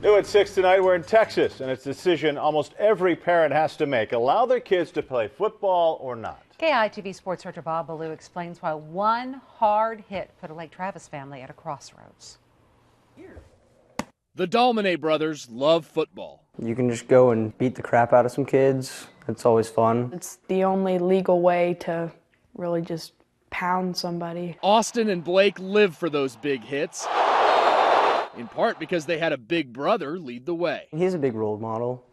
New at 6 tonight, we're in Texas, and it's a decision almost every parent has to make. Allow their kids to play football or not. KITV sports reporter Bob Ballou explains why one hard hit put a Lake Travis family at a crossroads. The Dolmanet brothers love football. You can just go and beat the crap out of some kids. It's always fun. It's the only legal way to really just pound somebody. Austin and Blake live for those big hits, in part because they had a big brother lead the way. He's a big role model.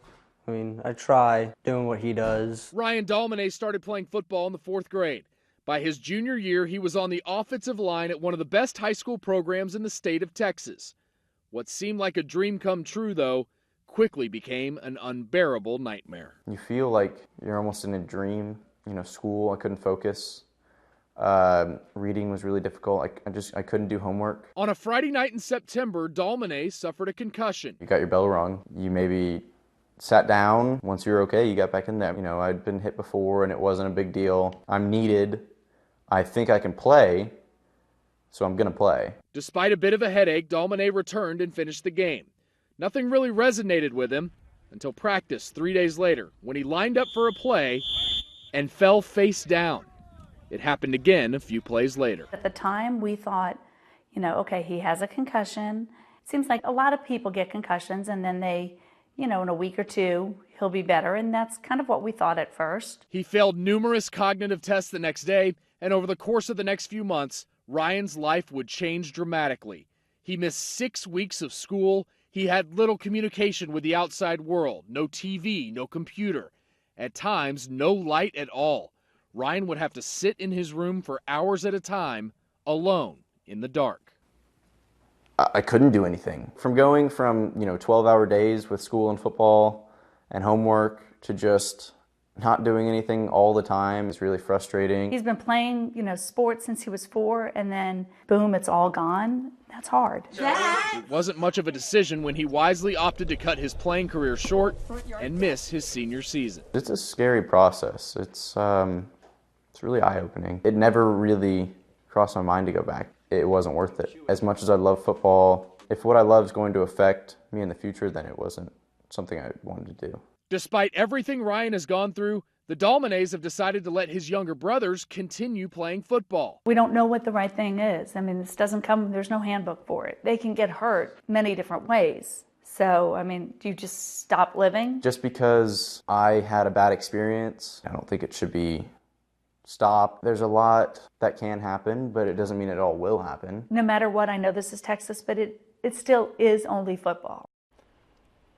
I mean, I try doing what he does. Ryan Dolmanet started playing football in the 4th grade. By his junior year, he was on the offensive line at one of the best high school programs in the state of Texas. What seemed like a dream come true, though, quickly became an unbearable nightmare. You feel like you're almost in a dream. You know, school, I couldn't focus. Reading was really difficult. I couldn't do homework. On a Friday night in September, Dolmanet suffered a concussion. You got your bell rung. You maybe sat down. Once you were okay, you got back in there. You know, I'd been hit before and it wasn't a big deal. I'm needed. I think I can play, so I'm going to play. Despite a bit of a headache, Dolmanet returned and finished the game. Nothing really resonated with him until practice 3 days later, when he lined up for a play and fell face down. It happened again a few plays later. At the time, we thought, you know, okay, he has a concussion. It seems like a lot of people get concussions and then they, you know, in a week or two, he'll be better. And that's kind of what we thought at first. He failed numerous cognitive tests the next day, and over the course of the next few months, Ryan's life would change dramatically. He missed 6 weeks of school. He had little communication with the outside world, no TV, no computer. At times, no light at all. Ryan would have to sit in his room for hours at a time, alone, in the dark. I couldn't do anything. From going from, 12-hour days with school and football and homework to just not doing anything all the time is really frustrating. He's been playing, sports since he was 4, and then boom, it's all gone. That's hard. It wasn't much of a decision when he wisely opted to cut his playing career short and miss his senior season. It's a scary process. It's really eye-opening. It never really crossed my mind to go back. It wasn't worth it. As much as I love football, if what I love is going to affect me in the future, then it wasn't something I wanted to do. Despite everything Ryan has gone through, the Dolmanets have decided to let his younger brothers continue playing football. We don't know what the right thing is. I mean, this doesn't come, there's no handbook for it. They can get hurt many different ways. So, do you just stop living? Just because I had a bad experience, I don't think it should be stopped. There's a lot that can happen, but it doesn't mean it all will happen. No matter what, I know this is Texas, but it still is only football.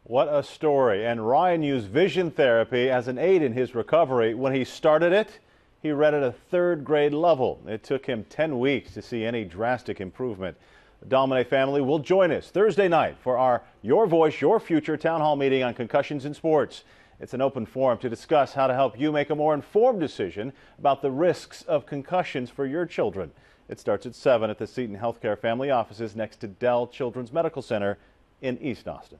What a story. And Ryan used vision therapy as an aid in his recovery. When he started it, he read at a 3rd grade level. It took him 10 weeks to see any drastic improvement. The Dolmanet family will join us Thursday night for our Your Voice, Your Future town hall meeting on concussions in sports. It's an open forum to discuss how to help you make a more informed decision about the risks of concussions for your children. It starts at 7 at the Seton Healthcare Family Offices next to Dell Children's Medical Center in East Austin.